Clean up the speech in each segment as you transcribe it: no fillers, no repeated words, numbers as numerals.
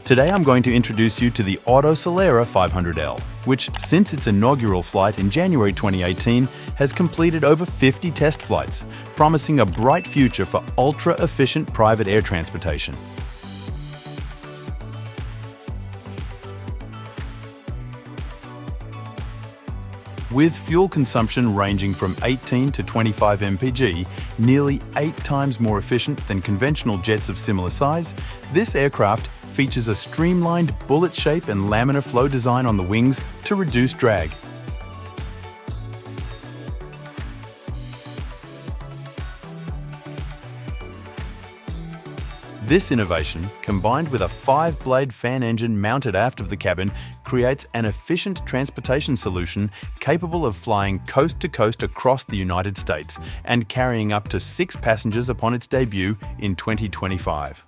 Today I'm going to introduce you to the Auto Solera 500L, which since its inaugural flight in January 2018 has completed over 50 test flights, promising a bright future for ultra-efficient private air transportation. With fuel consumption ranging from 18 to 25 mpg, nearly 8 times more efficient than conventional jets of similar size, this aircraft features a streamlined bullet shape and laminar flow design on the wings to reduce drag. This innovation, combined with a 5-blade fan engine mounted aft of the cabin, creates an efficient transportation solution capable of flying coast to coast across the United States and carrying up to 6 passengers upon its debut in 2025.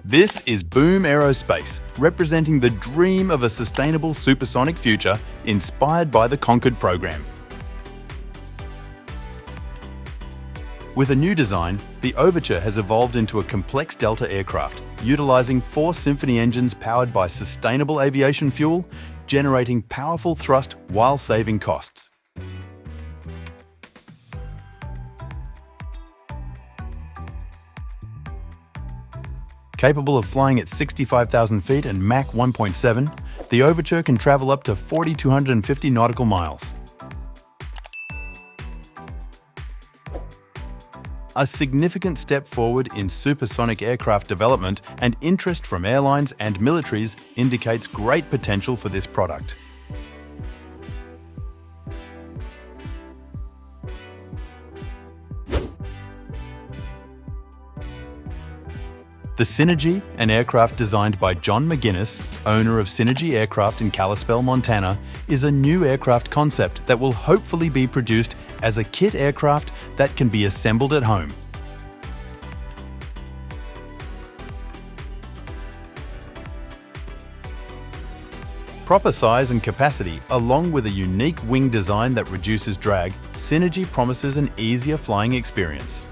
This is Boom Aerospace, representing the dream of a sustainable supersonic future inspired by the Concorde program. With a new design, the Overture has evolved into a complex Delta aircraft, utilizing 4 Symphony engines powered by sustainable aviation fuel, generating powerful thrust while saving costs. Capable of flying at 65,000 feet and Mach 1.7, the Overture can travel up to 4,250 nautical miles. A significant step forward in supersonic aircraft development, and interest from airlines and militaries indicates great potential for this product. The Synergy, an aircraft designed by John McGuinness, owner of Synergy Aircraft in Kalispell, Montana, is a new aircraft concept that will hopefully be produced as a kit aircraft that can be assembled at home. Proper size and capacity, along with a unique wing design that reduces drag, Synergy promises an easier flying experience.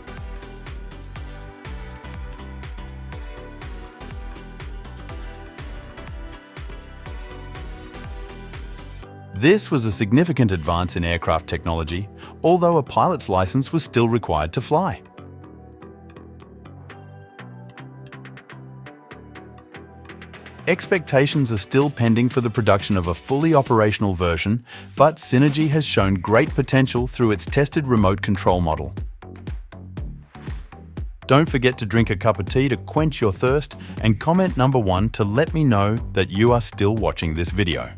This was a significant advance in aircraft technology, although a pilot's license was still required to fly. Expectations are still pending for the production of a fully operational version, but Synergy has shown great potential through its tested remote control model. Don't forget to drink a cup of tea to quench your thirst, and comment number 1 to let me know that you are still watching this video.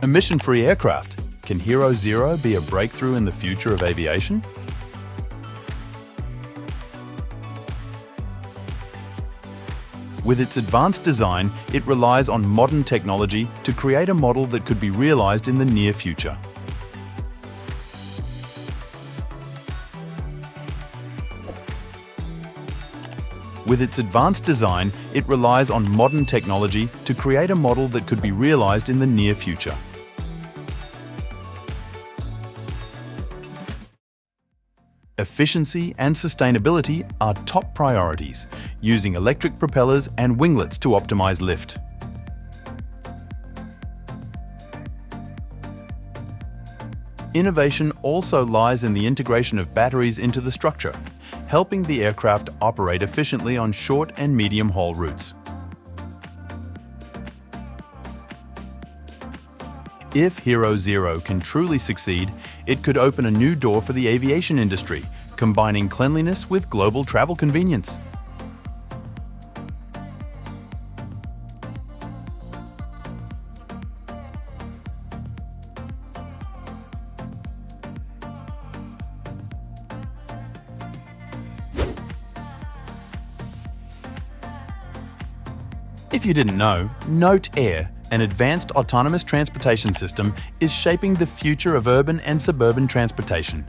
Emission-free aircraft. Can Hero Zero be a breakthrough in the future of aviation? With its advanced design, it relies on modern technology to create a model that could be realized in the near future. With its advanced design, it relies on modern technology to create a model that could be realized in the near future. Efficiency and sustainability are top priorities, using electric propellers and winglets to optimize lift. Innovation also lies in the integration of batteries into the structure, helping the aircraft operate efficiently on short and medium-haul routes. If Hero Zero can truly succeed, it could open a new door for the aviation industry, combining cleanliness with global travel convenience. If you didn't know, Note Air, an advanced autonomous transportation system, is shaping the future of urban and suburban transportation.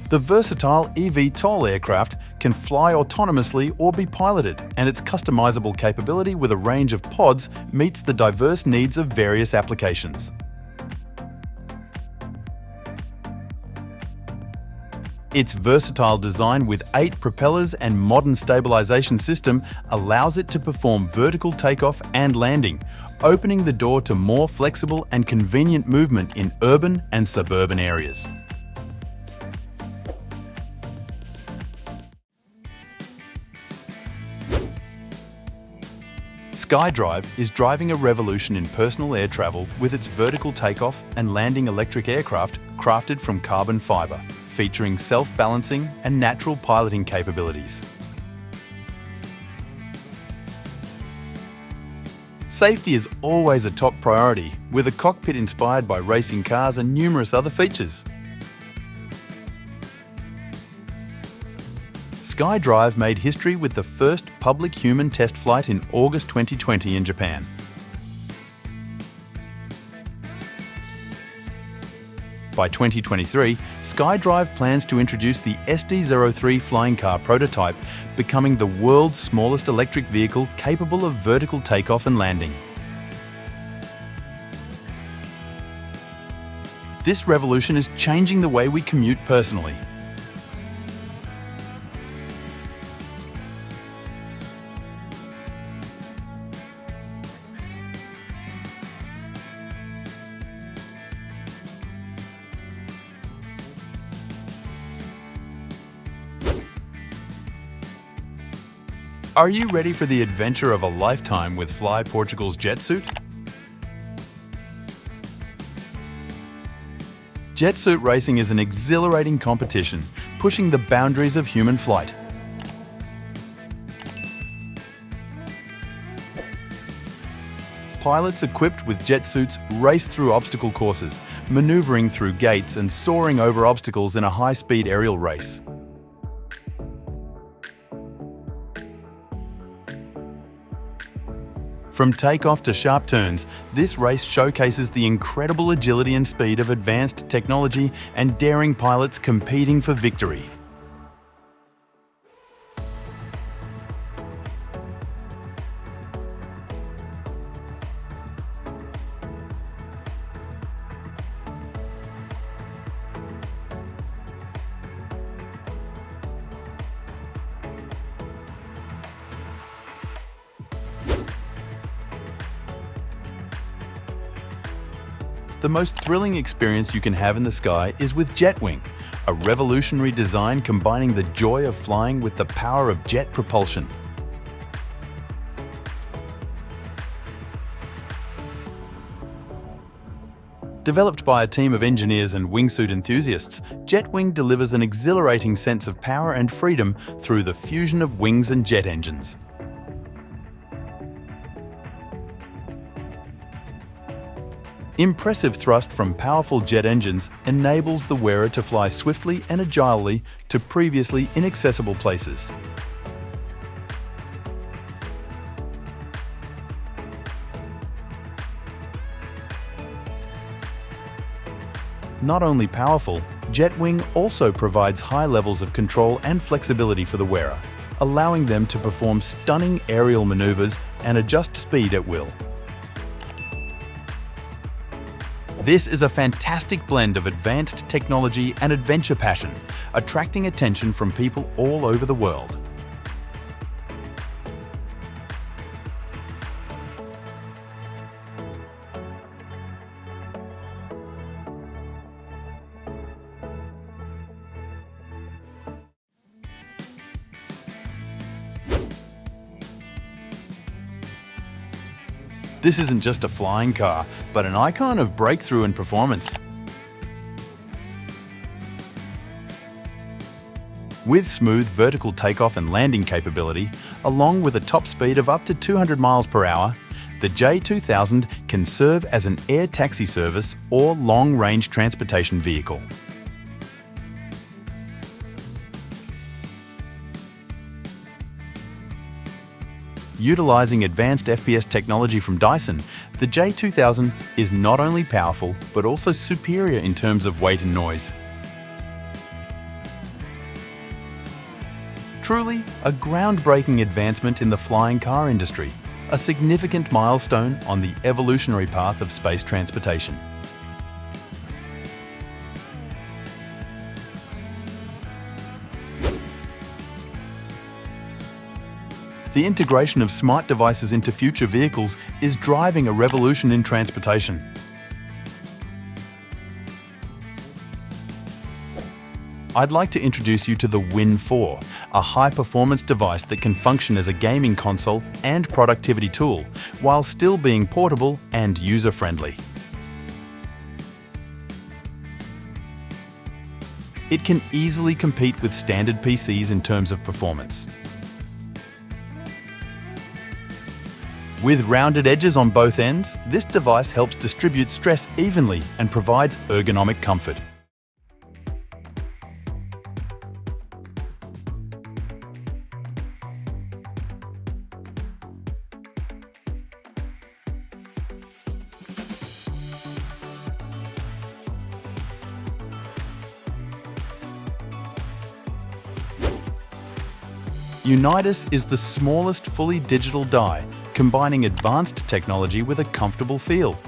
The versatile eVTOL aircraft can fly autonomously or be piloted, and its customizable capability with a range of pods meets the diverse needs of various applications. Its versatile design with 8 propellers and modern stabilization system allows it to perform vertical takeoff and landing, opening the door to more flexible and convenient movement in urban and suburban areas. SkyDrive is driving a revolution in personal air travel with its vertical takeoff and landing electric aircraft crafted from carbon fibre, featuring self-balancing and natural piloting capabilities. Safety is always a top priority, with a cockpit inspired by racing cars and numerous other features. SkyDrive made history with the first public human test flight in August 2020 in Japan. By 2023, SkyDrive plans to introduce the SD-03 flying car prototype, becoming the world's smallest electric vehicle capable of vertical takeoff and landing. This revolution is changing the way we commute personally. Are you ready for the adventure of a lifetime with Fly Portugal's Jetsuit? Jetsuit racing is an exhilarating competition, pushing the boundaries of human flight. Pilots equipped with jetsuits race through obstacle courses, maneuvering through gates and soaring over obstacles in a high-speed aerial race. From takeoff to sharp turns, this race showcases the incredible agility and speed of advanced technology and daring pilots competing for victory. The most thrilling experience you can have in the sky is with Jetwing, a revolutionary design combining the joy of flying with the power of jet propulsion. Developed by a team of engineers and wingsuit enthusiasts, Jetwing delivers an exhilarating sense of power and freedom through the fusion of wings and jet engines. Impressive thrust from powerful jet engines enables the wearer to fly swiftly and agilely to previously inaccessible places. Not only powerful, Jetwing also provides high levels of control and flexibility for the wearer, allowing them to perform stunning aerial maneuvers and adjust speed at will. This is a fantastic blend of advanced technology and adventure passion, attracting attention from people all over the world. This isn't just a flying car, but an icon of breakthrough and performance. With smooth vertical takeoff and landing capability, along with a top speed of up to 200 miles per hour, the J2000 can serve as an air taxi service or long-range transportation vehicle. Utilizing advanced FPS technology from Dyson, the J2000 is not only powerful, but also superior in terms of weight and noise. Truly, a groundbreaking advancement in the flying car industry, a significant milestone on the evolutionary path of space transportation. The integration of smart devices into future vehicles is driving a revolution in transportation. I'd like to introduce you to the Win 4, a high-performance device that can function as a gaming console and productivity tool, while still being portable and user-friendly. It can easily compete with standard PCs in terms of performance. With rounded edges on both ends, this device helps distribute stress evenly and provides ergonomic comfort. Unitus is the smallest fully digital die, combining advanced technology with a comfortable feel.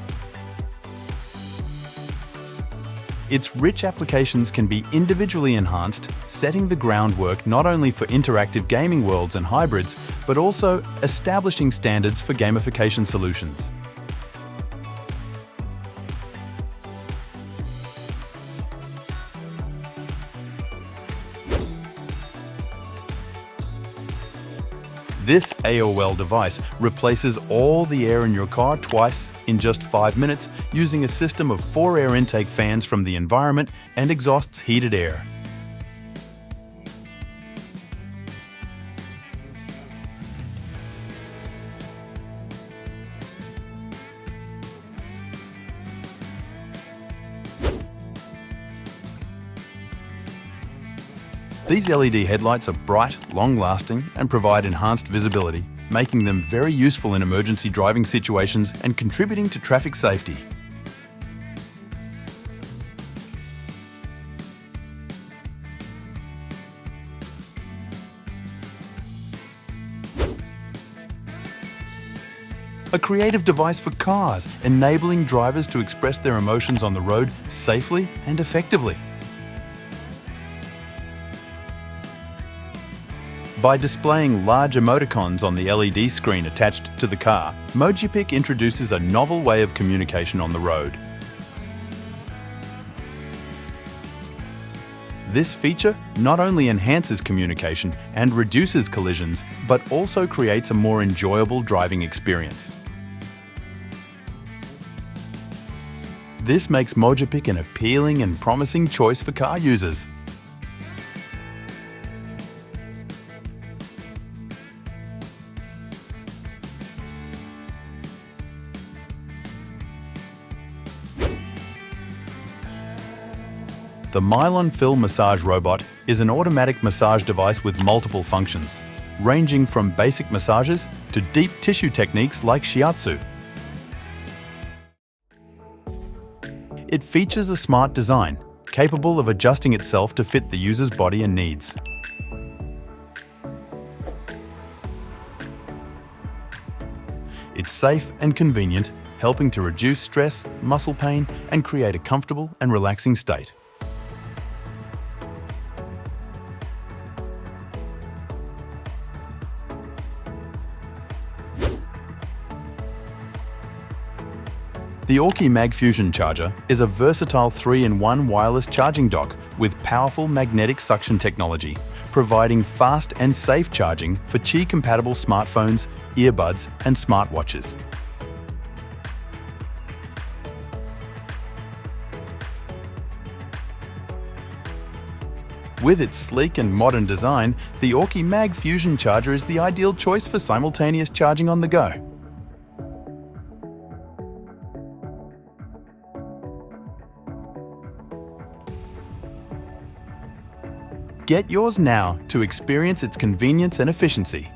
Its rich applications can be individually enhanced, setting the groundwork not only for interactive gaming worlds and hybrids, but also establishing standards for gamification solutions. This AOL device replaces all the air in your car twice in just 5 minutes using a system of 4 air intake fans from the environment and exhausts heated air. These LED headlights are bright, long-lasting, and provide enhanced visibility, making them very useful in emergency driving situations and contributing to traffic safety. A creative device for cars, enabling drivers to express their emotions on the road safely and effectively. By displaying large emoticons on the LED screen attached to the car, Mojipic introduces a novel way of communication on the road. This feature not only enhances communication and reduces collisions, but also creates a more enjoyable driving experience. This makes Mojipic an appealing and promising choice for car users. The Mylon Fill Massage Robot is an automatic massage device with multiple functions, ranging from basic massages to deep tissue techniques like shiatsu. It features a smart design, capable of adjusting itself to fit the user's body and needs. It's safe and convenient, helping to reduce stress, muscle pain, and create a comfortable and relaxing state. The Orki Mag Fusion Charger is a versatile 3-in-1 wireless charging dock with powerful magnetic suction technology, providing fast and safe charging for Qi-compatible smartphones, earbuds, and smartwatches. With its sleek and modern design, the Orki Mag Fusion Charger is the ideal choice for simultaneous charging on the go. Get yours now to experience its convenience and efficiency.